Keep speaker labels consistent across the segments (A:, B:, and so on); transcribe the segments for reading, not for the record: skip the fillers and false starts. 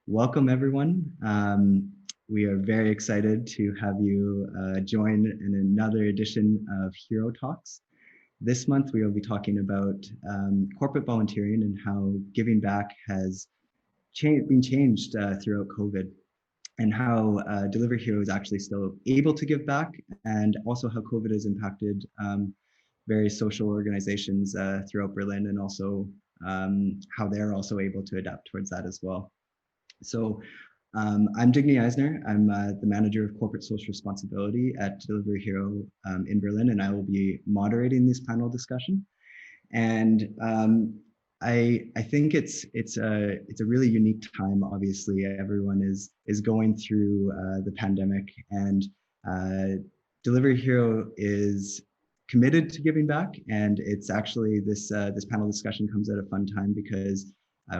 A: Welcome, everyone. We are very excited to have you join in another edition of HeroTalks. This month, we will be talking about corporate volunteering and how giving back has been changed throughout COVID, and how Delivery Hero is actually still able to give back, and also how COVID has impacted various social organizations throughout Berlin, and also how they're also able to adapt towards that as well. So I'm Digney Eisner. I'm the manager of corporate social responsibility at Delivery Hero in Berlin, and I will be moderating this panel discussion. And I think it's a really unique time. Obviously, everyone is going through the pandemic, and Delivery Hero is committed to giving back. And it's actually this panel discussion comes at a fun time because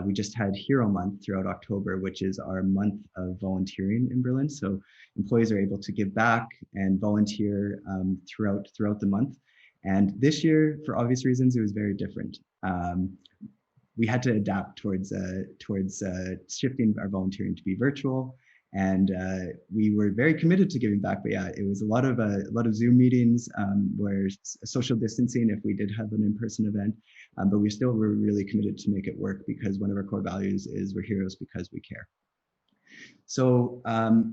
A: we just had Hero Month throughout October, which is our month of volunteering in Berlin. So employees are able to give back and volunteer throughout the month. And this year, for obvious reasons, it was very different. We had to adapt towards shifting our volunteering to be virtual, and we were very committed to giving back. But yeah, it was a lot of Zoom meetings where social distancing if we did have an in-person event, but we still were really committed to make it work because one of our core values is we're heroes because we care. So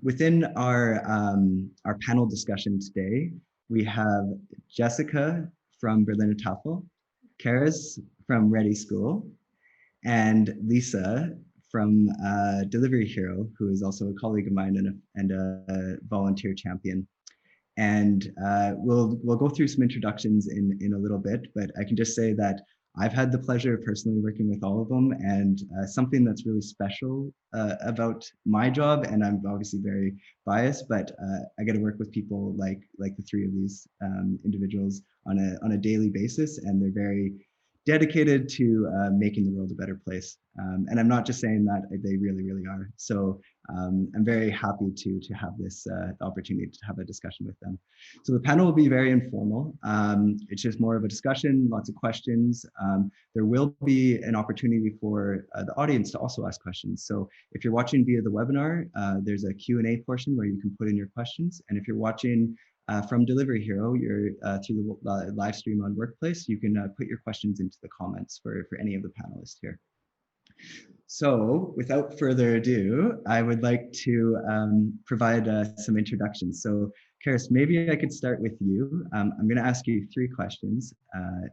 A: within our panel discussion today, we have Jessica from Berliner Tafel, Carys from ReDi School, and Lisa from Delivery Hero, who is also a colleague of mine and a volunteer champion. And we'll go through some introductions in a little bit, but I can just say that I've had the pleasure of personally working with all of them, and something that's really special about my job, and I'm obviously very biased, but I get to work with people like the three of these individuals on a daily basis, and they're very dedicated to making the world a better place. And I'm not just saying that, they really, really are. So I'm very happy to have this opportunity to have a discussion with them. So the panel will be very informal. It's just more of a discussion, lots of questions. There will be an opportunity for the audience to also ask questions. So if you're watching via the webinar, there's a Q&A portion where you can put in your questions. And if you're watching from Delivery Hero, you're through the live stream on Workplace, you can put your questions into the comments for any of the panelists here. So without further ado, I would like to provide some introductions. So Carys, maybe I could start with you. I'm going to ask you three questions,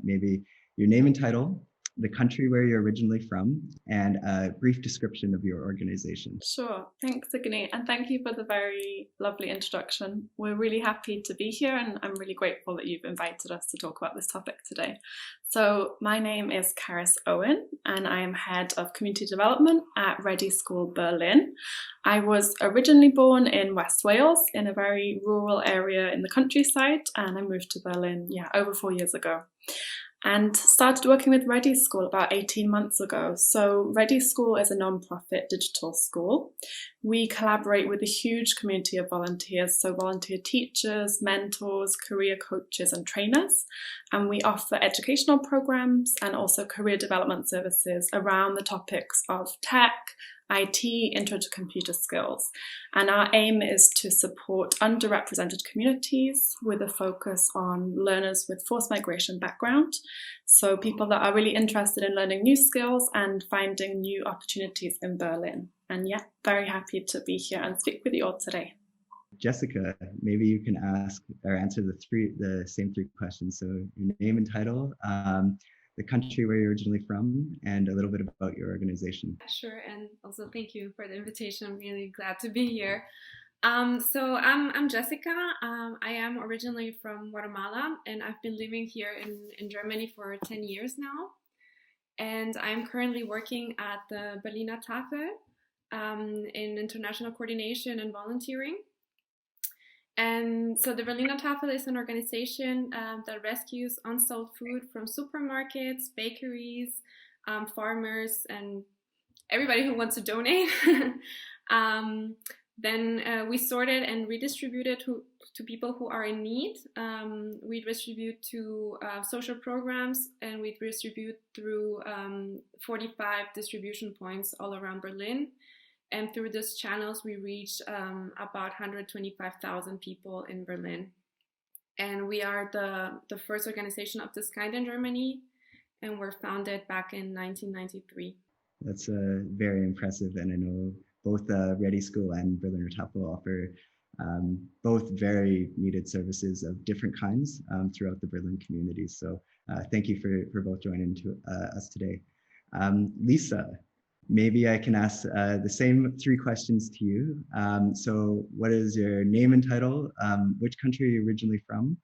A: maybe your name and title, the country where you're originally from, and a brief description of your organization.
B: Sure, thanks Digney, and thank you for the very lovely introduction. We're really happy to be here, and I'm really grateful that you've invited us to talk about this topic today. So my name is Carys Owen, and I am Head of Community Development at ReDi School Berlin. I was originally born in West Wales, in a very rural area in the countryside, and I moved to Berlin, over 4 years ago, and started working with ReDi School about 18 months ago. So ReDi School is a non-profit digital school. We collaborate with a huge community of volunteers, so volunteer teachers, mentors, career coaches and trainers, and we offer educational programs and also career development services around the topics of tech, IT, intro to computer skills. And our aim is to support underrepresented communities with a focus on learners with forced migration background. So people that are really interested in learning new skills and finding new opportunities in Berlin. And very happy to be here and speak with you all today.
A: Jessica, maybe you can ask or answer the same three questions. So your name and title, the country where you're originally from, and a little bit about your organization.
C: Sure, and also thank you for the invitation. I'm really glad to be here. So I'm Jessica. I am originally from Guatemala, and I've been living here in Germany for 10 years now. And I'm currently working at the Berliner Tafel in international coordination and volunteering. And so the Berliner Tafel is an organization that rescues unsold food from supermarkets, bakeries, farmers, and everybody who wants to donate. Then we sort it and redistribute it to people who are in need. We distribute to social programs, and we distribute through 45 distribution points all around Berlin. And through these channels, we reach about 125,000 people in Berlin. And we are the first organization of this kind in Germany, and we're founded back in 1993.
A: That's very impressive, and I know both ReDi School and Berliner Tafel offer both very needed services of different kinds throughout the Berlin community. So thank you for both joining us today. Lisa, maybe I can ask the same three questions to you. So what is your name and title? Which country are you originally from?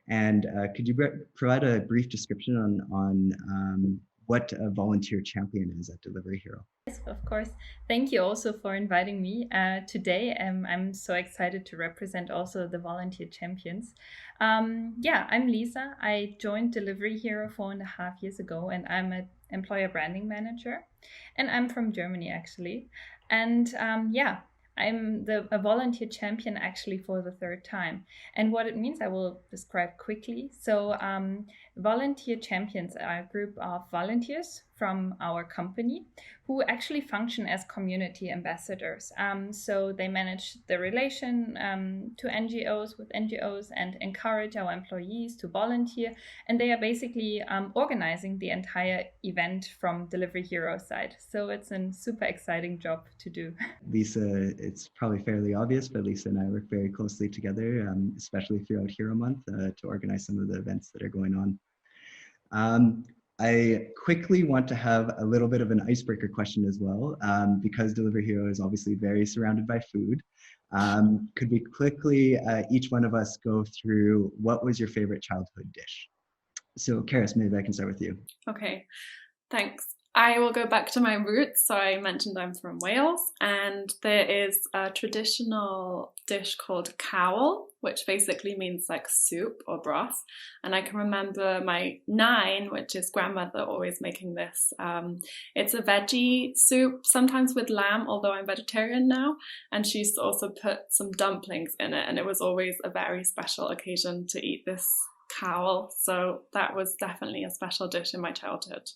A: And could you provide a brief description on what a volunteer champion is at Delivery Hero?
D: Yes, of course. Thank you also for inviting me today. I'm so excited to represent also the volunteer champions. Yeah, I'm Lisa. I joined Delivery Hero 4.5 years ago, and I'm an employer branding manager. And I'm from Germany, actually. And yeah, I'm a volunteer champion actually for the third time. And what it means, I will describe quickly. So volunteer champions are a group of volunteers from our company who actually function as community ambassadors. So they manage the relation to NGOs with NGOs and encourage our employees to volunteer. And they are basically organizing the entire event from Delivery Hero side. So it's a super exciting job to do.
A: Lisa, it's probably fairly obvious, but Lisa and I work very closely together, especially throughout Hero Month to organize some of the events that are going on. I quickly want to have a little bit of an icebreaker question as well, because Delivery Hero is obviously very surrounded by food. Could we quickly, each one of us, go through what was your favorite childhood dish? So Carys, maybe I can start with you.
B: Okay, thanks. I will go back to my roots. So I mentioned I'm from Wales, and there is a traditional dish called cawl, which basically means like soup or broth. And I can remember my nine, which is grandmother, always making this. It's a veggie soup, sometimes with lamb, although I'm vegetarian now. And she used to also put some dumplings in it. And it was always a very special occasion to eat this cawl. So that was definitely a special dish in my childhood.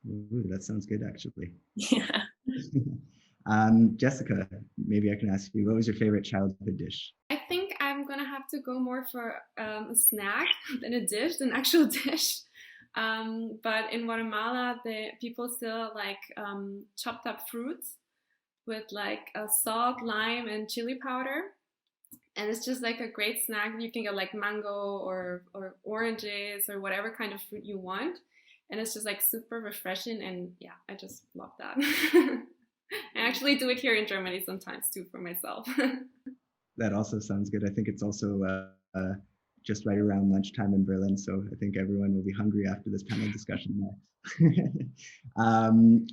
A: Ooh, that sounds good, actually.
B: Yeah.
A: Jessica, maybe I can ask you, what was your favorite childhood dish?
C: I think I'm gonna have to go more for a snack than a dish, an actual dish. But in Guatemala, the people still like chopped up fruits with like salt, lime, and chili powder. And it's just like a great snack. You can get like mango or oranges or whatever kind of fruit you want. And it's just like super refreshing, and yeah, I just love that. I actually do it here in Germany sometimes too for myself.
A: That also sounds good. I think it's also just right around lunchtime in Berlin, so I think everyone will be hungry after this panel discussion next.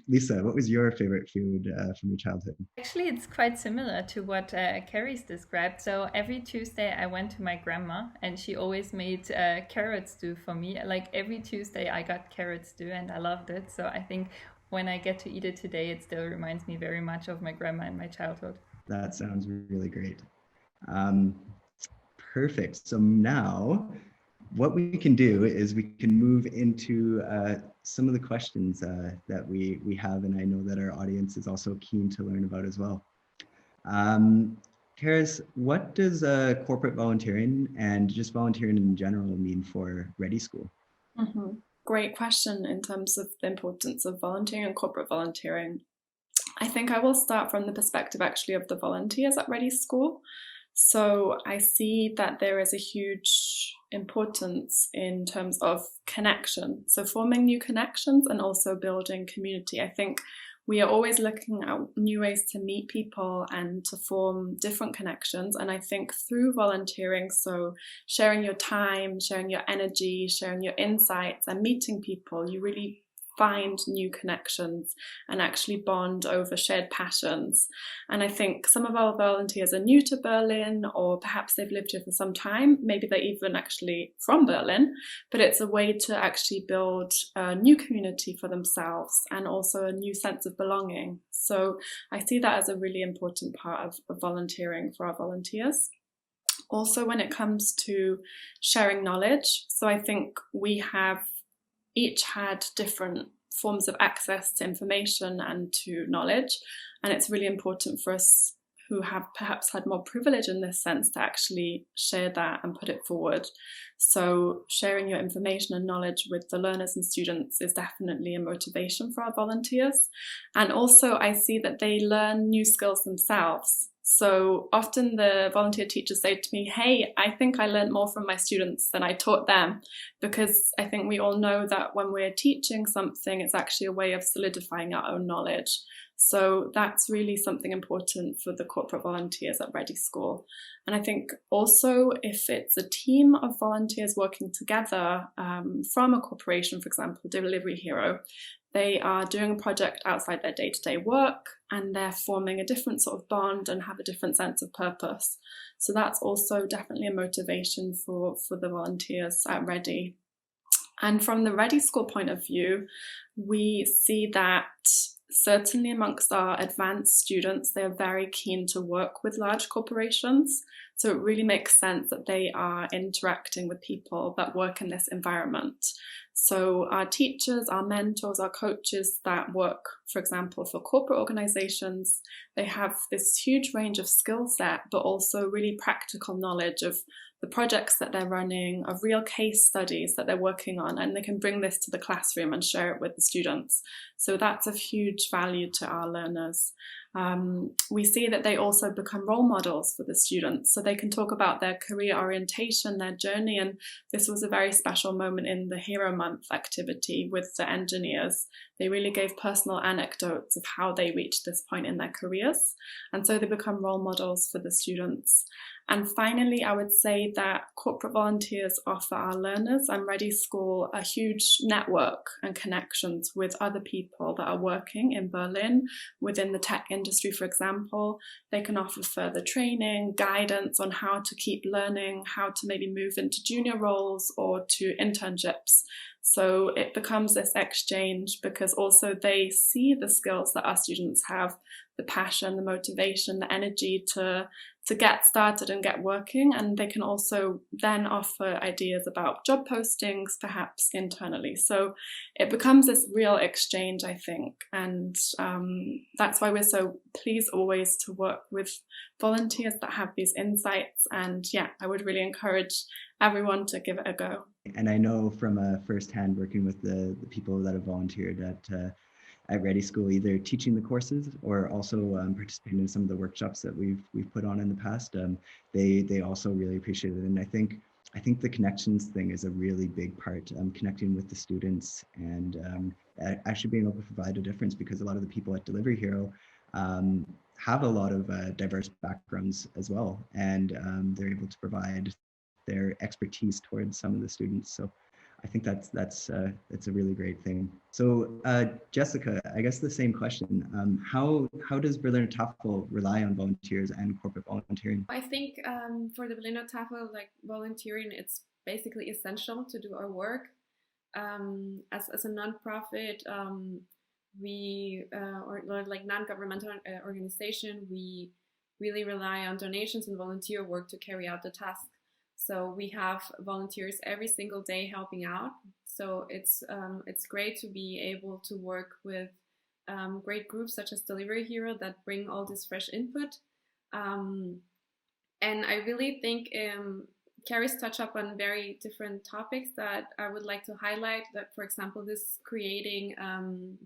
A: Lisa, what was your favorite food from your childhood?
D: Actually, it's quite similar to what Carys described. So every Tuesday I went to my grandma, and she always made carrot stew for me. Like every Tuesday I got carrot stew, and I loved it. So I think when I get to eat it today, it still reminds me very much of my grandma and my childhood.
A: That sounds really great. Perfect. So now what we can do is we can move into some of the questions that we have, and I know that our audience is also keen to learn about as well. Carys, what does corporate volunteering and just volunteering in general mean for ReDi School?
B: Mm-hmm. Great question in terms of the importance of volunteering and corporate volunteering. I think I will start from the perspective actually of the volunteers at ReDi School. So I see that there is a huge importance in terms of connection. So forming new connections and also building community. I think we are always looking at new ways to meet people and to form different connections. And I think through volunteering, so sharing your time, sharing your energy, sharing your insights and meeting people, you really find new connections and actually bond over shared passions. And I think some of our volunteers are new to Berlin, or perhaps they've lived here for some time. Maybe they're even actually from Berlin, but it's a way to actually build a new community for themselves and also a new sense of belonging. So I see that as a really important part of volunteering for our volunteers. Also, when it comes to sharing knowledge, so I think we have each had different forms of access to information and to knowledge. And it's really important for us who have perhaps had more privilege in this sense to actually share that and put it forward. So sharing your information and knowledge with the learners and students is definitely a motivation for our volunteers. And also I see that they learn new skills themselves. So often the volunteer teachers say to me, hey, I think I learned more from my students than I taught them, because I think we all know that when we're teaching something, it's actually a way of solidifying our own knowledge. So that's really something important for the corporate volunteers at ReDi School. And I think also if it's a team of volunteers working together from a corporation, for example, Delivery Hero, they are doing a project outside their day-to-day work and they're forming a different sort of bond and have a different sense of purpose. So that's also definitely a motivation for the volunteers at ReDi. And from the ReDi School point of view, we see that certainly amongst our advanced students, they are very keen to work with large corporations. So it really makes sense that they are interacting with people that work in this environment. So our teachers, our mentors, our coaches that work, for example, for corporate organizations, they have this huge range of skill set, but also really practical knowledge of the projects that they're running, of real case studies that they're working on, and they can bring this to the classroom and share it with the students. So that's of huge value to our learners. We see that they also become role models for the students, so they can talk about their career orientation, their journey, and this was a very special moment in the Hero Month activity with the engineers. They really gave personal anecdotes of how they reached this point in their careers, and so they become role models for the students. And finally, I would say that corporate volunteers offer our learners and ReDi School a huge network and connections with other people that are working in Berlin within the tech industry, for example. They can offer further training, guidance on how to keep learning, how to maybe move into junior roles or to internships. So it becomes this exchange because also they see the skills that our students have, the passion, the motivation, the energy to get started and get working, and they can also then offer ideas about job postings, perhaps internally. So it becomes this real exchange, I think, and that's why we're so pleased always to work with volunteers that have these insights. And yeah, I would really encourage everyone to give it a go.
A: And I know from firsthand working with the people that have volunteered at ReDi School, either teaching the courses or also participating in some of the workshops that we've put on in the past. They also really appreciate it, and I think the connections thing is a really big part. Connecting with the students and actually being able to provide a difference, because a lot of the people at Delivery Hero have a lot of diverse backgrounds as well, and they're able to provide their expertise towards some of the students. So I think that's a really great thing. So Jessica, I guess the same question. How does Berliner Tafel rely on volunteers and corporate volunteering?
C: I think for the Berliner Tafel, like volunteering, it's basically essential to do our work. As a nonprofit, or like non-governmental organization, we really rely on donations and volunteer work to carry out the task. So we have volunteers every single day helping out. So it's great to be able to work with great groups such as Delivery Hero that bring all this fresh input. And I really think Carys touched up on very different topics that I would like to highlight. That, for example, this creating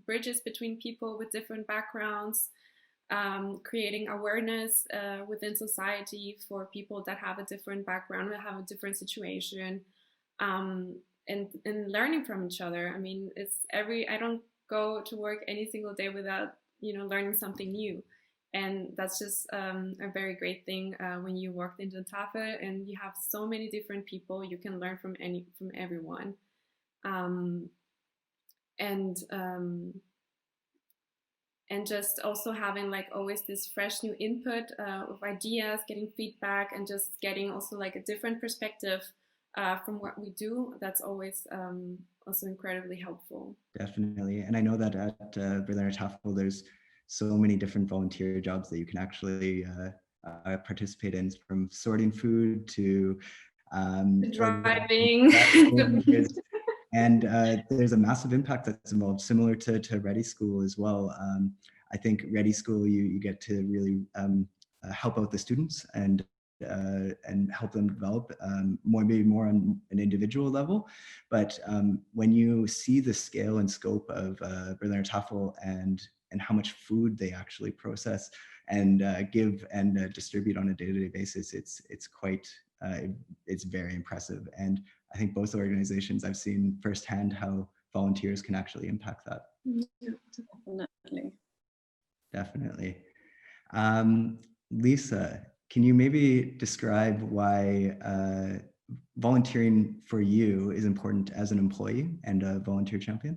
C: bridges between people with different backgrounds. Creating awareness within society for people that have a different background, that have a different situation, and learning from each other. I mean, I don't go to work any single day without learning something new, and that's just a very great thing when you work into the Tafel and you have so many different people. You can learn from everyone, and just also having like always this fresh new input of ideas, getting feedback, and just getting also like a different perspective from what we do. That's always also incredibly helpful.
A: Definitely. And I know that at Berliner Tafel, there's so many different volunteer jobs that you can actually participate in, from sorting food to
C: driving.
A: And there's a massive impact that's involved, similar to ReDi School as well. I think ReDi School, you get to really help out the students and help them develop maybe more on an individual level. But when you see the scale and scope of Berliner Tafel and how much food they actually process and give and distribute on a day-to-day basis, it's quite it's very impressive. And I think both organizations, I've seen firsthand how volunteers can actually impact that.
B: Definitely.
A: Definitely. Lisa, can you maybe describe why volunteering for you is important as an employee and a volunteer champion?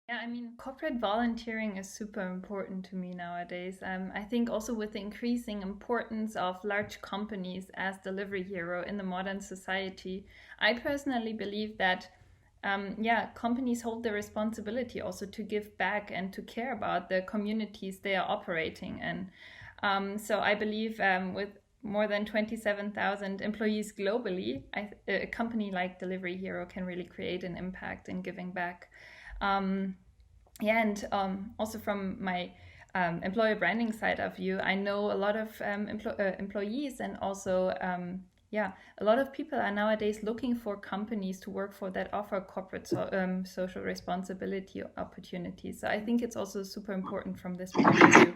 D: Yeah, I mean, corporate volunteering is super important to me nowadays. I think also with the increasing importance of large companies as delivery hero in the modern society, I personally believe that, companies hold the responsibility also to give back and to care about the communities they are operating in. So I believe with more than 27,000 employees globally, a company like Delivery Hero can really create an impact in giving back. And also from my employer branding side of view, I know a lot of employees and also a lot of people are nowadays looking for companies to work for that offer corporate social responsibility opportunities. So I think it's also super important from this point of view.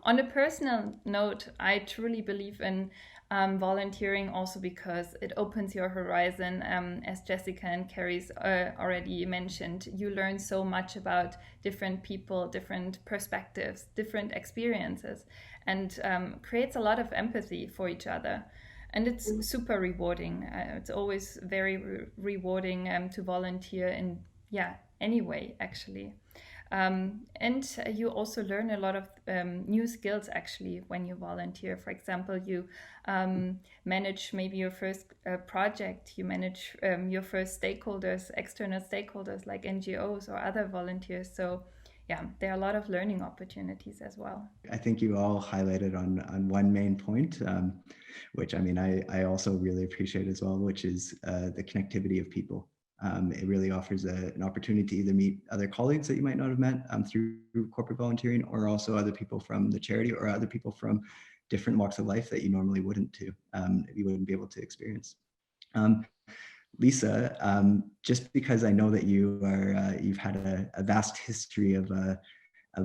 D: On a personal note, I truly believe in volunteering also because it opens your horizon. As Jessica and Carys already mentioned, you learn so much about different people, different perspectives, different experiences, and creates a lot of empathy for each other. And it's super rewarding. It's always very rewarding to volunteer in any way, actually. And you also learn a lot of new skills actually when you volunteer. For example, you manage maybe your first project, you manage your first stakeholders, external stakeholders like NGOs or other volunteers. So yeah, there are a lot of learning opportunities as well.
A: I think you all highlighted on one main point, which I mean, I also really appreciate as well, which is the connectivity of people. It really offers an opportunity to either meet other colleagues that you might not have met through corporate volunteering, or also other people from the charity or other people from different walks of life that you normally wouldn't you wouldn't be able to experience. Lisa, just because I know that you've had a vast history of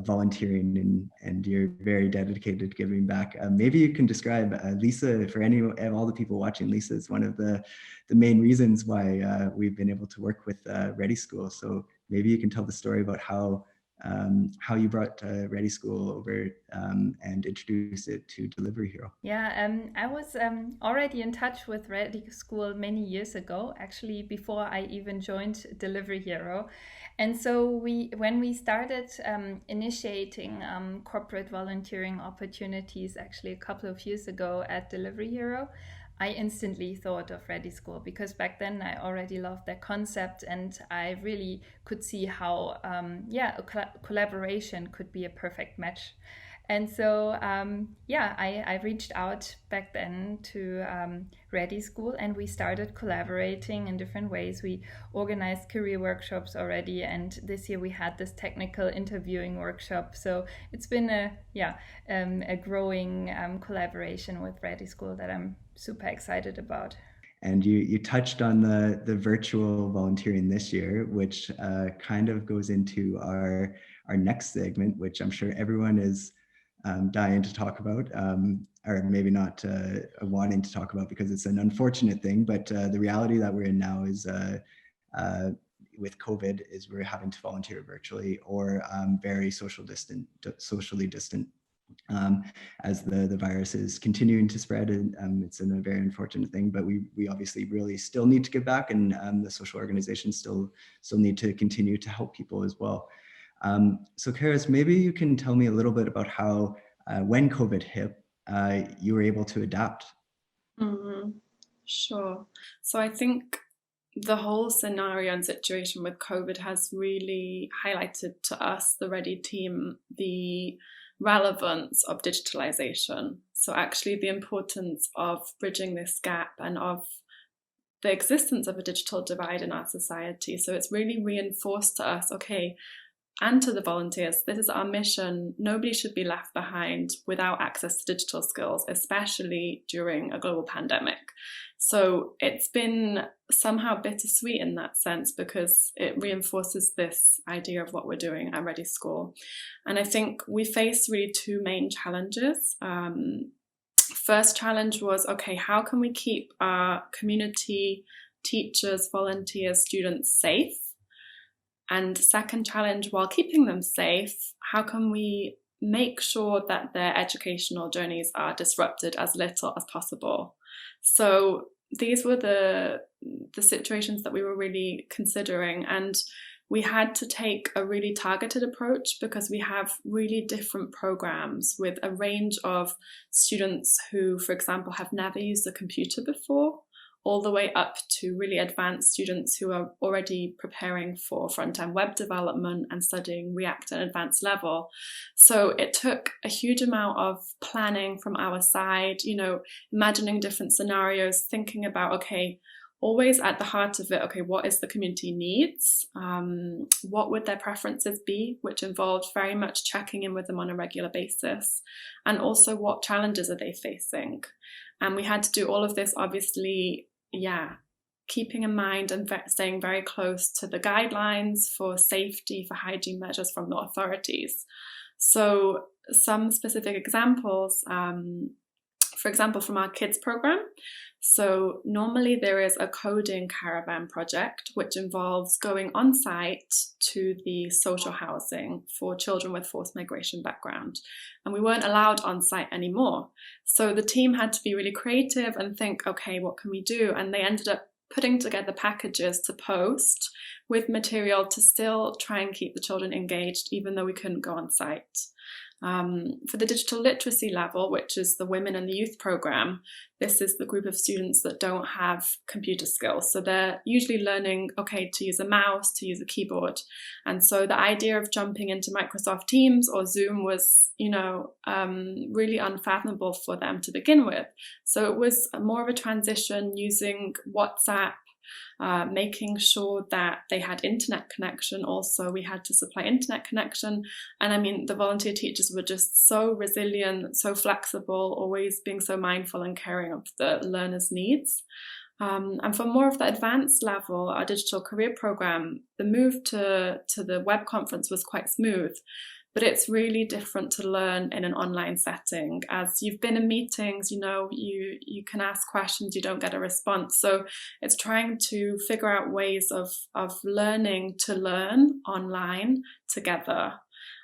A: volunteering and you're very dedicated to giving back. Maybe you can describe Lisa, for any of all the people watching. Lisa is one of the main reasons why we've been able to work with ReDi School. So maybe you can tell the story about how you brought ReDi School over and introduced it to Delivery Hero.
D: Yeah, I was already in touch with ReDi School many years ago, actually before I even joined Delivery Hero. And so when we started initiating corporate volunteering opportunities actually a couple of years ago at Delivery Hero, I instantly thought of ReDi School because back then I already loved their concept and I really could see how collaboration could be a perfect match. And so, I reached out back then to ReDi School and we started collaborating in different ways. We organized career workshops already, and this year we had this technical interviewing workshop. So it's been a growing collaboration with ReDi School that I'm super excited about.
A: And you touched on the virtual volunteering this year, which kind of goes into our next segment, which I'm sure everyone is dying to talk about, or maybe not wanting to talk about because it's an unfortunate thing, but the reality that we're in now is with COVID is we're having to volunteer virtually or very socially distant as the virus is continuing to spread, and it's a very unfortunate thing, but we obviously really still need to give back, and the social organizations still need to continue to help people as well. So Carys, maybe you can tell me a little bit about how when COVID hit, you were able to adapt.
B: Mm-hmm. Sure. So I think the whole scenario and situation with COVID has really highlighted to us, the ReDi team, the relevance of digitalization. So actually the importance of bridging this gap and of the existence of a digital divide in our society. So it's really reinforced to us, okay, and to the volunteers, this is our mission. Nobody should be left behind without access to digital skills, especially during a global pandemic. So it's been somehow bittersweet in that sense, because it reinforces this idea of what we're doing at ReDi School. And I think we faced really two main challenges. First challenge was, okay, how can we keep our community, teachers, volunteers, students safe? And second challenge, while keeping them safe, how can we make sure that their educational journeys are disrupted as little as possible? So these were the situations that we were really considering, and we had to take a really targeted approach, because we have really different programs with a range of students who, for example, have never used a computer before, all the way up to really advanced students who are already preparing for front-end web development and studying React at an advanced level. So it took a huge amount of planning from our side, imagining different scenarios, thinking about, okay, always at the heart of it, okay, what is the community needs? What would their preferences be, which involved very much checking in with them on a regular basis. And also, what challenges are they facing? And we had to do all of this, obviously, keeping in mind and staying very close to the guidelines for safety, for hygiene measures from the authorities. So some specific examples, for example, from our kids program. So normally there is a coding caravan project, which involves going on site to the social housing for children with forced migration background. And we weren't allowed on site anymore. So the team had to be really creative and think, okay, what can we do? And they ended up putting together packages to post with material to still try and keep the children engaged, even though we couldn't go on site. For the digital literacy level, which is the women and the youth program, this is the group of students that don't have computer skills. So they're usually learning, okay, to use a mouse, to use a keyboard. And so the idea of jumping into Microsoft Teams or Zoom was, really unfathomable for them to begin with. So it was more of a transition using WhatsApp, making sure that they had internet connection. Also, we had to supply internet connection. And I mean, the volunteer teachers were just so resilient, so flexible, always being so mindful and caring of the learners' needs. And for more of the advanced level, our digital career program, the move to the web conference was quite smooth. But it's really different to learn in an online setting. As you've been in meetings, you can ask questions, you don't get a response. So it's trying to figure out ways of learning to learn online together.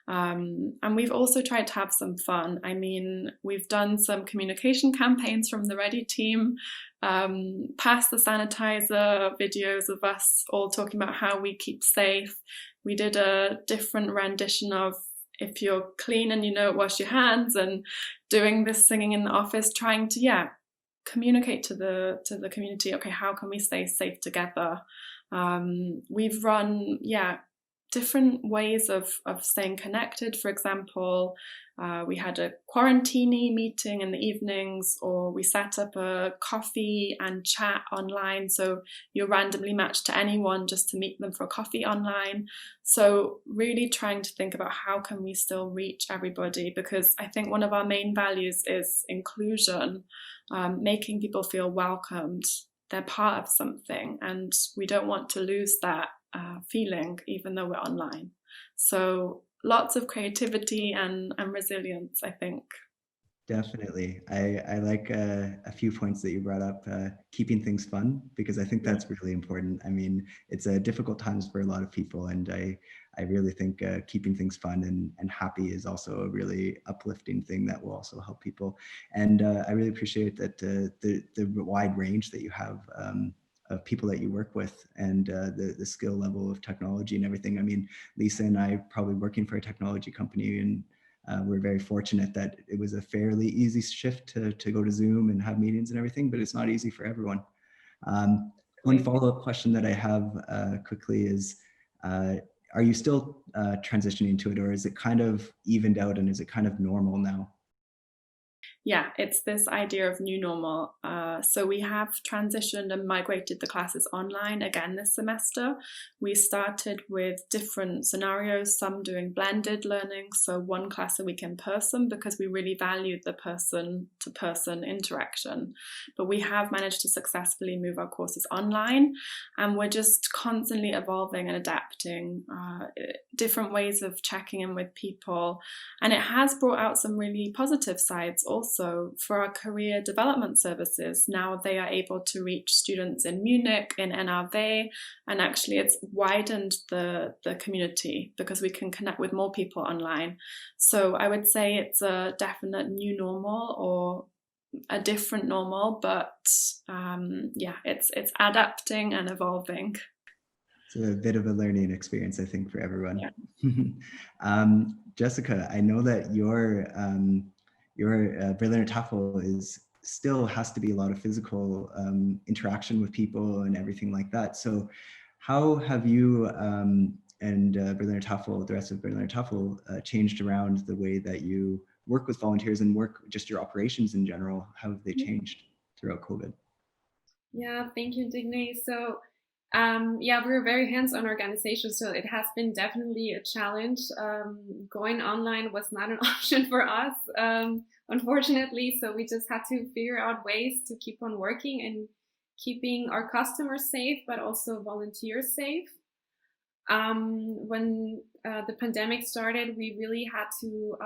B: And we've also tried to have some fun. I mean, we've done some communication campaigns from the ReDi team, past the sanitizer videos of us all talking about how we keep safe. We did a different rendition of if you're clean and wash your hands, and doing this singing in the office, trying to communicate to the community, okay, how can we stay safe together? We've run different ways of staying connected. For example, we had a quarantini meeting in the evenings, or we set up a coffee and chat online. So you're randomly matched to anyone just to meet them for coffee online. So really trying to think about how can we still reach everybody, because I think one of our main values is inclusion, making people feel welcomed. They're part of something, and we don't want to lose that feeling, even though we're online. So lots of creativity and resilience, I think.
A: Definitely. I like a few points that you brought up, keeping things fun, because I think that's really important. I mean, it's difficult times for a lot of people, and I really think keeping things fun and happy is also a really uplifting thing that will also help people. And I really appreciate that the wide range that you have of people that you work with, and the skill level of technology and everything. I mean, Lisa and I probably working for a technology company, and we're very fortunate that it was a fairly easy shift to go to Zoom and have meetings and everything, but it's not easy for everyone. One follow-up question that I have quickly is, are you still transitioning to it, or is it kind of evened out and is it kind of normal now?
B: Yeah, it's this idea of new normal. So we have transitioned and migrated the classes online again this semester. We started with different scenarios, some doing blended learning, so one class a week in person, because we really valued the person-to-person interaction. But we have managed to successfully move our courses online, and we're just constantly evolving and adapting different ways of checking in with people. And it has brought out some really positive sides also. For our career development services, now they are able to reach students in Munich, in NRW, and actually it's widened the community because we can connect with more people online. So I would say it's a definite new normal or a different normal, but yeah, it's adapting and evolving.
A: It's a bit of a learning experience, I think, for everyone.
B: Yeah.
A: Jessica, I know that your Berliner Tafel still has to be a lot of physical interaction with people and everything like that. So how have you and Berliner Tafel, the rest of Berliner Tafel, changed around the way that you work with volunteers and work just your operations in general? How have they changed throughout COVID?
C: Yeah, thank you, Digney. So yeah, we're a very hands-on organization, so it has been definitely a challenge. Going online was not an option for us, unfortunately. So we just had to figure out ways to keep on working and keeping our customers safe, but also volunteers safe. When the pandemic started, we really had to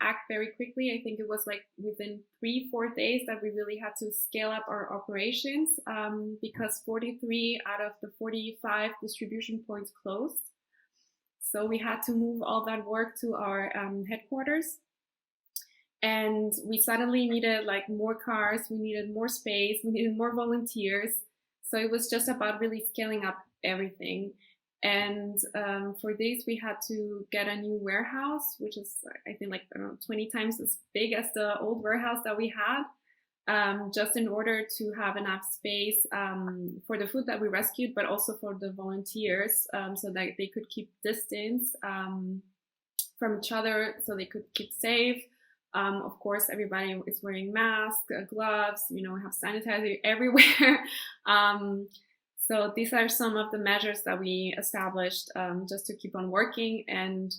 C: act very quickly. I think it was like within 3-4 days that we really had to scale up our operations because 43 out of the 45 distribution points closed. So we had to move all that work to our headquarters. And we suddenly needed like more cars, we needed more space, we needed more volunteers. So it was just about really scaling up everything. And for this, we had to get a new warehouse, which is, I think, like 20 times as big as the old warehouse that we had, just in order to have enough space for the food that we rescued, but also for the volunteers, so that they could keep distance from each other, so they could keep safe. Of course, everybody is wearing masks, gloves, we have sanitizer everywhere. So these are some of the measures that we established just to keep on working. And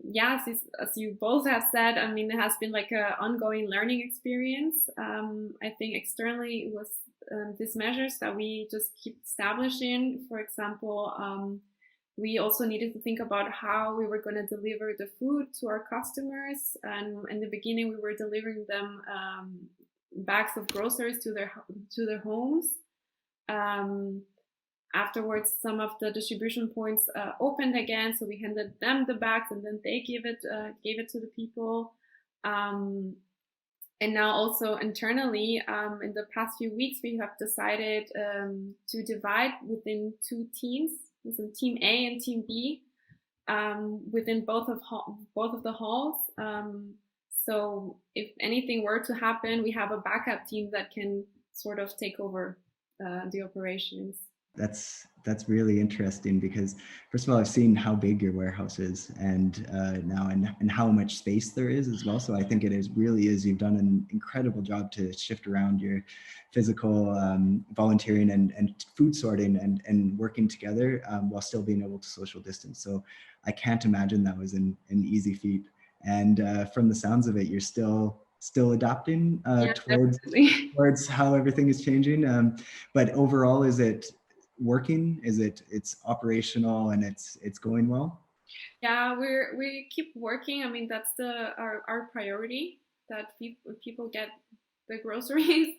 C: yeah, as you both have said, I mean, it has been like an ongoing learning experience. I think externally it was these measures that we just keep establishing. For example, we also needed to think about how we were going to deliver the food to our customers. And in the beginning, we were delivering them bags of groceries to their homes. Afterwards, some of the distribution points opened again, so we handed them the bags, and then they gave it to the people. And now also internally, in the past few weeks, we have decided to divide within 2 teams, within Team A and Team B, within both of the halls. So if anything were to happen, we have a backup team that can sort of take over the operations.
A: That's really interesting because, first of all, I've seen how big your warehouse is and now and how much space there is as well. So I think you've done an incredible job to shift around your physical volunteering and food sorting and working together while still being able to social distance. So I can't imagine that was an easy feat. And from the sounds of it, you're still adapting towards how everything is changing. But overall, is it working? It's operational and it's going well?
C: Yeah, we keep working. I mean, that's our priority, that people get the groceries.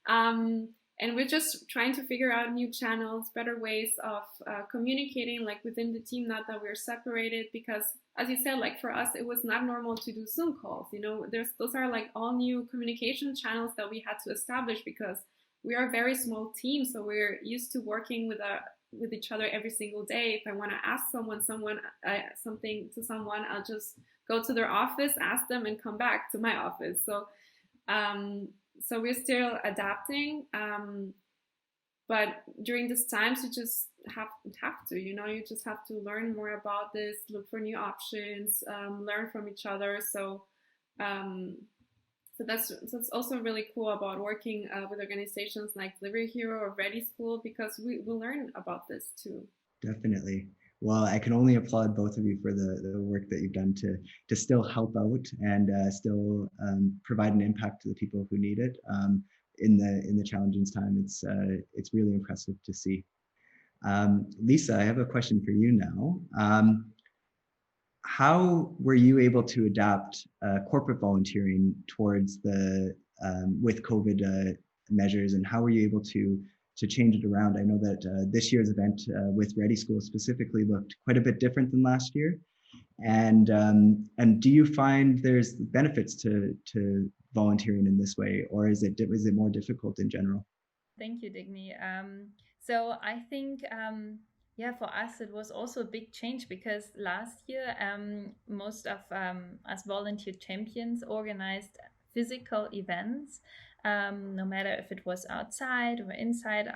C: And we're just trying to figure out new channels, better ways of communicating, like within the team, not that we're separated, because as you said, like for us, it was not normal to do Zoom calls. Those are like all new communication channels that we had to establish because we are a very small team. So we're used to working with each other every single day. If I want to ask something to someone, I'll just go to their office, ask them, and come back to my office. So so we're still adapting, but during these times, you just have to, you just have to learn more about this, look for new options, learn from each other. So So that's also really cool about working with organizations like Delivery Hero or ReDi School, because we learn about this too.
A: Definitely. Well, I can only applaud both of you for the work that you've done to still help out and still provide an impact to the people who need it in the challenging time. It's really impressive to see. Lisa, I have a question for you now. How were you able to adapt corporate volunteering towards with COVID measures, and how were you able to change it around? I know that this year's event with ReDi School specifically looked quite a bit different than last year. And do you find there's benefits to volunteering in this way, or is it more difficult in general?
D: Thank you, Digney. So I think, yeah, for us, it was also a big change because last year, most of us volunteer champions organized physical events, no matter if it was outside or inside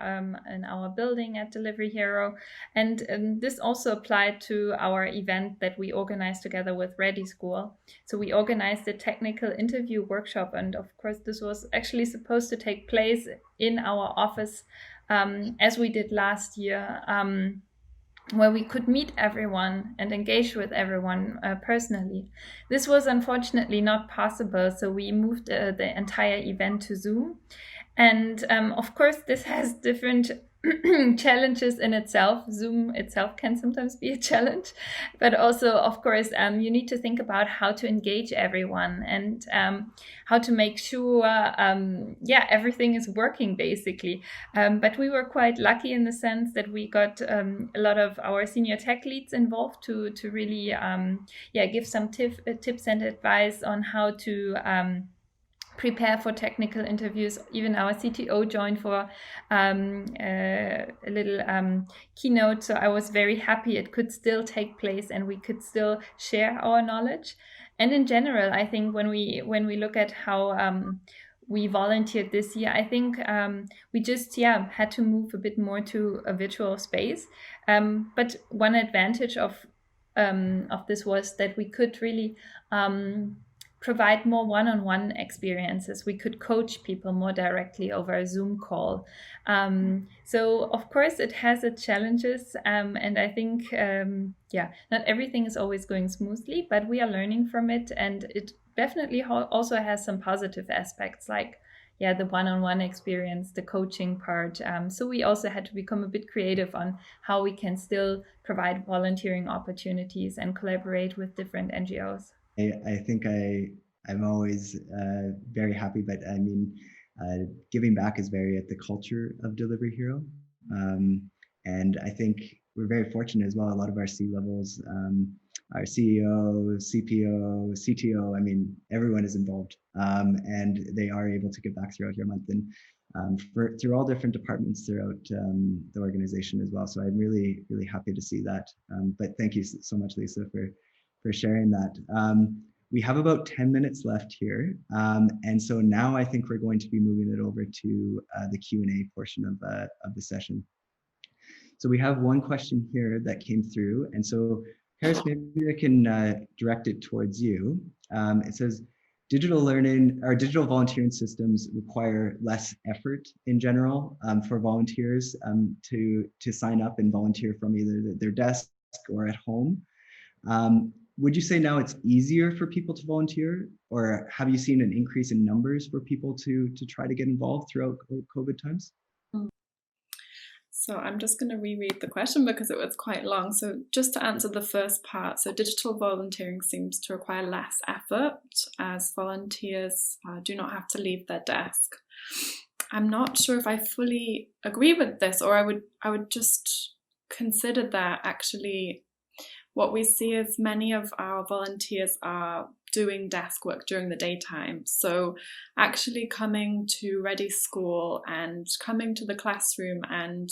D: in our building at Delivery Hero. And this also applied to our event that we organized together with ReDi School. So we organized a technical interview workshop. And of course, this was actually supposed to take place in our office as we did last year, where we could meet everyone and engage with everyone personally. This was unfortunately not possible, so we moved the entire event to Zoom. And of course, this has different challenges in itself. Zoom itself can sometimes be a challenge, but also, of course, you need to think about how to engage everyone and how to make sure, everything is working basically. But we were quite lucky in the sense that we got a lot of our senior tech leads involved to really, give some tips and advice on how to prepare for technical interviews. Even our CTO joined for a little keynote. So I was very happy it could still take place and we could still share our knowledge. And in general, I think when we look at how we volunteered this year, I think we just had to move a bit more to a virtual space. But one advantage of this was that we could really provide more one-on-one experiences. We could coach people more directly over a Zoom call. So of course it has its challenges, and I think not everything is always going smoothly, but we are learning from it, and it definitely also has some positive aspects, like the one-on-one experience, the coaching part. So we also had to become a bit creative on how we can still provide volunteering opportunities and collaborate with different NGOs.
A: I think I'm always very happy, but I mean, giving back is very at the culture of Delivery Hero. And I think we're very fortunate as well. A lot of our C-levels, our CEO, CPO, CTO, I mean, everyone is involved, and they are able to give back throughout your month and through all different departments throughout the organization as well. So I'm really, really happy to see that. But thank you so much, Lisa, for sharing that. We have about 10 minutes left here. And so now I think we're going to be moving it over to the Q&A portion of the session. So we have one question here that came through. And so Carys, maybe I can direct it towards you. It says, digital learning or digital volunteering systems require less effort in general for volunteers to sign up and volunteer from either their desk or at home. Would you say now it's easier for people to volunteer, or have you seen an increase in numbers for people to try to get involved throughout COVID times?
B: So I'm just going to reread the question because it was quite long. So just to answer the first part, so digital volunteering seems to require less effort as volunteers do not have to leave their desk. I'm not sure if I fully agree with this, or I would just consider that actually what we see is many of our volunteers are doing desk work during the daytime. So actually coming to ReDi School and coming to the classroom and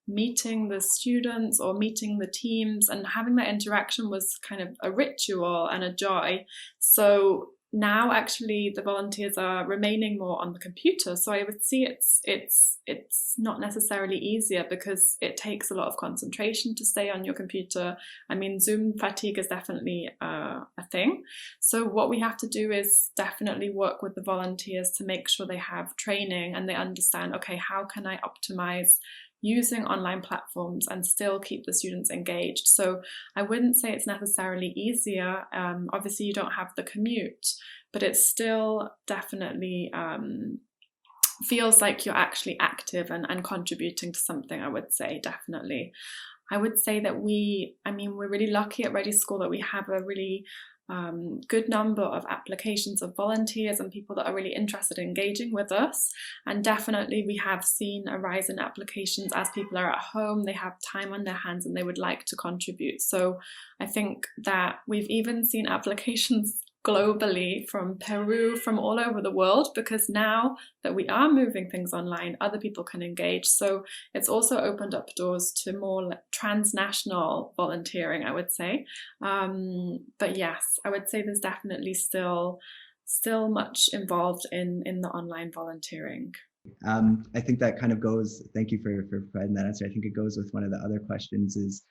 B: meeting the students or meeting the teams and having that interaction was kind of a ritual and a joy. So now actually the volunteers are remaining more on the computer. So I would see it's not necessarily easier because it takes a lot of concentration to stay on your computer. I mean, Zoom fatigue is definitely a thing. So what we have to do is definitely work with the volunteers to make sure they have training and they understand, okay, how can I optimize using online platforms and still keep the students engaged. So I wouldn't say it's necessarily easier. Obviously you don't have the commute, but it still definitely feels like you're actually active and contributing to something, I would say, definitely. I would say that we're really lucky at ReDi School that we have a really good number of applications of volunteers and people that are really interested in engaging with us. And definitely we have seen a rise in applications as people are at home, they have time on their hands and they would like to contribute. So I think that we've even seen applications globally from Peru, from all over the world, because now that we are moving things online, other people can engage. So it's also opened up doors to more transnational volunteering, I would say. But yes, I would say there's definitely still much involved in the online volunteering.
A: I think that kind of goes, thank you for providing that answer. I think it goes with one of the other questions is,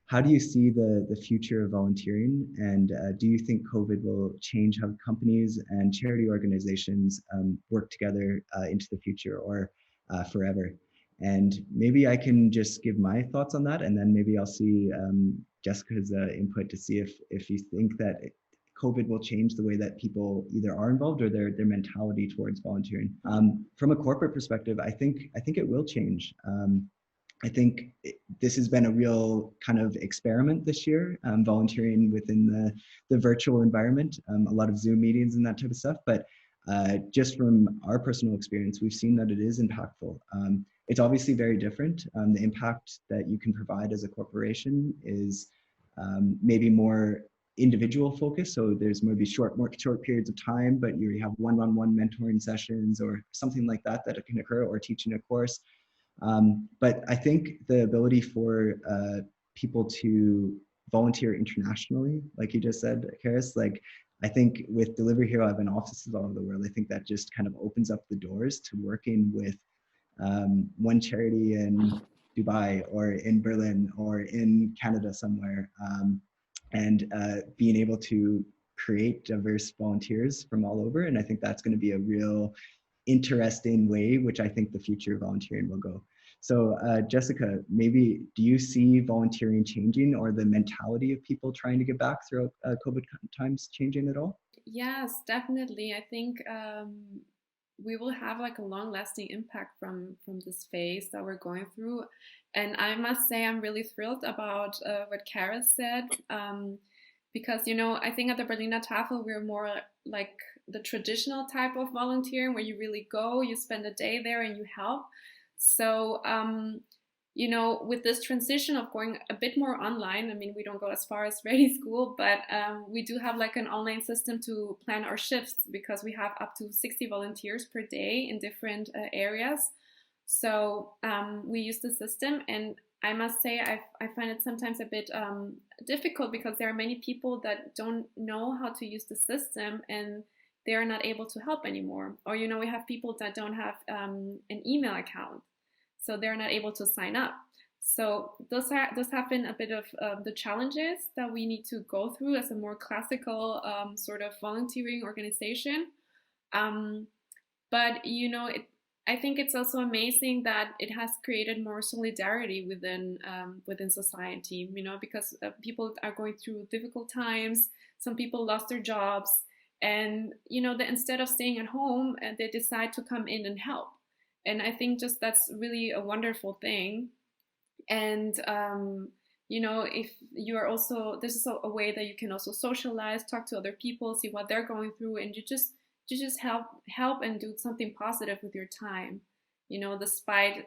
A: how do you see the future of volunteering? And do you think COVID will change how companies and charity organizations work together into the future or forever? And maybe I can just give my thoughts on that, and then maybe I'll see Jessica's input to see if you think that COVID will change the way that people either are involved or their mentality towards volunteering. From a corporate perspective, I think it will change. I think this has been a real kind of experiment this year, volunteering within the virtual environment, a lot of Zoom meetings and that type of stuff. But just from our personal experience, we've seen that it is impactful. It's obviously very different. The impact that you can provide as a corporation is maybe more individual focus. So there's maybe short periods of time, but you have one-on-one mentoring sessions or something like that can occur, or teaching a course. But I think the ability for people to volunteer internationally, like you just said, Carys, like I think with Delivery Hero, I've been offices all over the world. I think that just kind of opens up the doors to working with one charity in Dubai or in Berlin or in Canada somewhere, and being able to create diverse volunteers from all over. And I think that's going to be a real interesting way, which I think the future of volunteering will go. So Jessica, maybe do you see volunteering changing, or the mentality of people trying to get back throughout COVID times changing at all?
C: Yes, definitely. I think we will have like a long-lasting impact from this phase that we're going through. And I must say I'm really thrilled about what Carys said, because, you know, I think at the Berliner Tafel we're more like the traditional type of volunteering where you really go, you spend a day there and you help. So, you know, with this transition of going a bit more online, I mean, we don't go as far as ReDi School, but we do have like an online system to plan our shifts, because we have up to 60 volunteers per day in different areas. So we use the system, and I must say I find it sometimes a bit difficult, because there are many people that don't know how to use the system and they are not able to help anymore. Or, you know, we have people that don't have an email account, so they're not able to sign up. So those have been a bit of the challenges that we need to go through as a more classical sort of volunteering organization. But, you know, I think it's also amazing that it has created more solidarity within society, you know, because people are going through difficult times. Some people lost their jobs, and, you know, instead of staying at home, they decide to come in and help. And I think just that's really a wonderful thing. And you know, if you are also, this is a way that you can also socialize, talk to other people, see what they're going through, and you just help and do something positive with your time, you know, despite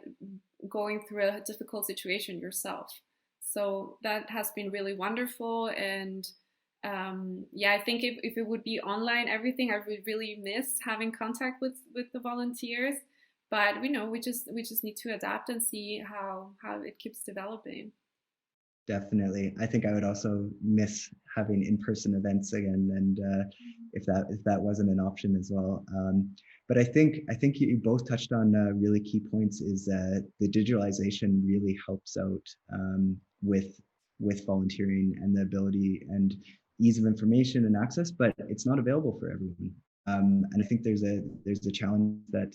C: going through a difficult situation yourself. So that has been really wonderful. And yeah, I think if it would be online everything, I would really miss having contact with the volunteers. But we know we just need to adapt and see how it keeps developing.
A: Definitely. I think I would also miss having in-person events again, and if that wasn't an option as well. But I think you both touched on really key points. Is that the digitalization really helps out with volunteering and the ability and ease of information and access, but it's not available for everyone. And I think there's a challenge that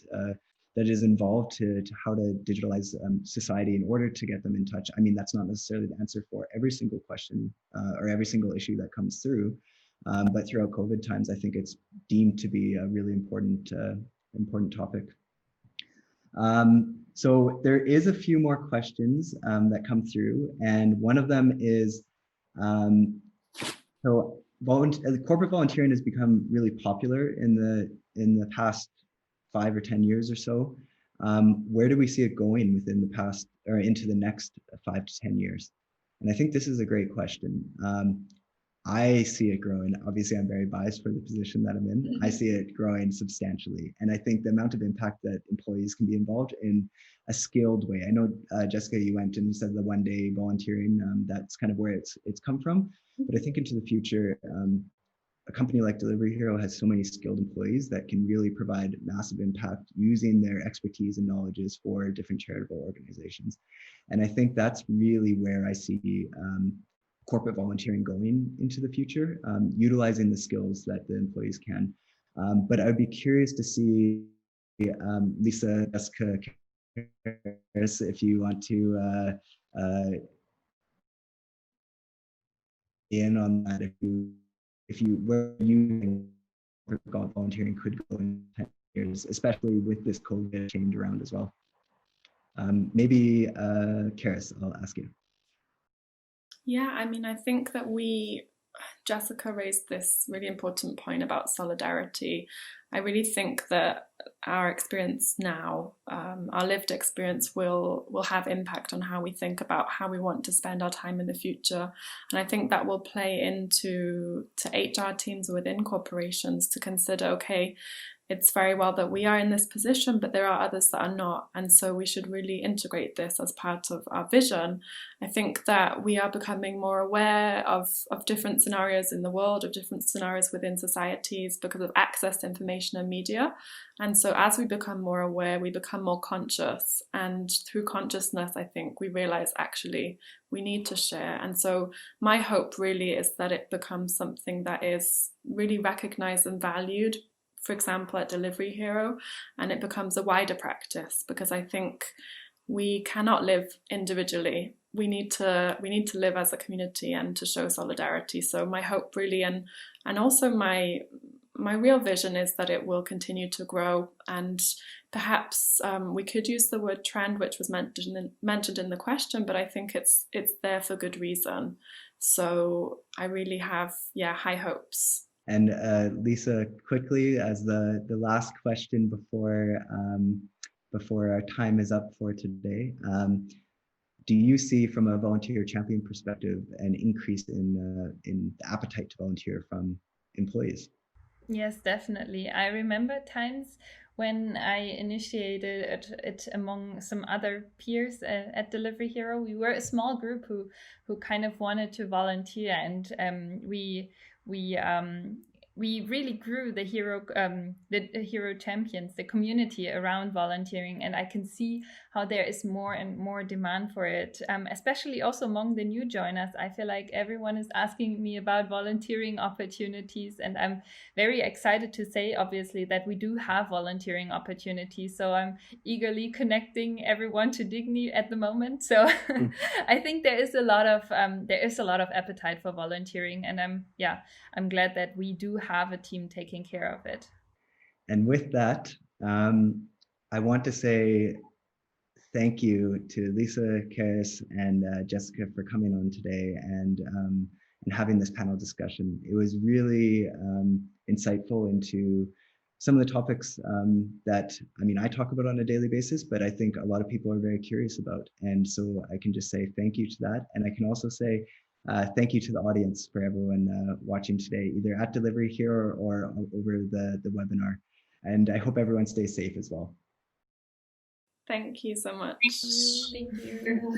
A: is involved to how to digitalize society in order to get them in touch. I mean, that's not necessarily the answer for every single question or every single issue that comes through. But throughout COVID times, I think it's deemed to be a really important topic. So there is a few more questions that come through, and one of them is, so corporate volunteering has become really popular in the past 5 or 10 years or so. Where do we see it going within the past or into the next 5 to 10 years? And I think this is a great question. I see it growing. Obviously, I'm very biased for the position that I'm in. I see it growing substantially. And I think the amount of impact that employees can be involved in a skilled way. I know, Jessica, you went and you said the one-day volunteering, that's kind of where it's come from. But I think into the future, a company like Delivery Hero has so many skilled employees that can really provide massive impact using their expertise and knowledges for different charitable organizations. And I think that's really where I see corporate volunteering going into the future, utilizing the skills that the employees can. But I'd be curious to see, Lisa, Jessica, Carys, if you want to in on that, if you where you think volunteering could go in 10 years, especially with this COVID change around as well. Maybe Carys, I'll ask you.
B: Yeah, I mean, I think that Jessica raised this really important point about solidarity. I really think that our experience now, our lived experience, will have impact on how we think about how we want to spend our time in the future. And I think that will play into HR teams within corporations to consider, okay, it's very well that we are in this position, but there are others that are not. And so we should really integrate this as part of our vision. I think that we are becoming more aware of different scenarios in the world, of different scenarios within societies because of access to information and media. And so as we become more aware, we become more conscious. And through consciousness, I think we realize actually we need to share. And so my hope really is that it becomes something that is really recognized and valued, for example, at Delivery Hero, and it becomes a wider practice, because I think we cannot live individually. We need to live as a community and to show solidarity. So my hope really, and also my real vision is that it will continue to grow, and perhaps we could use the word trend, which was mentioned in the question, but I think it's there for good reason. So I really have high hopes.
A: And Lisa, quickly, as the last question before our time is up for today, do you see, from a volunteer champion perspective, an increase in the appetite to volunteer from employees?
D: Yes, definitely. I remember times when I initiated it among some other peers at Delivery Hero. We were a small group who kind of wanted to volunteer, and we really grew the Hero Champions, the community around volunteering, and I can see how there is more and more demand for it, especially also among the new joiners. I feel like everyone is asking me about volunteering opportunities, and I'm very excited to say, obviously, that we do have volunteering opportunities. So I'm eagerly connecting everyone to Digney at the moment. So I think there is a lot of appetite for volunteering, and I'm glad that we do have a team taking care of it.
A: And with that, I want to say thank you to Lisa, Carys, and Jessica for coming on today and having this panel discussion. It was really insightful into some of the topics that, I mean, I talk about on a daily basis, but I think a lot of people are very curious about. And so I can just say thank you to that. And I can also say thank you to the audience, for everyone watching today, either at Delivery Hero or over the webinar. And I hope everyone stays safe as well.
B: Thank you so much.
C: Thank you.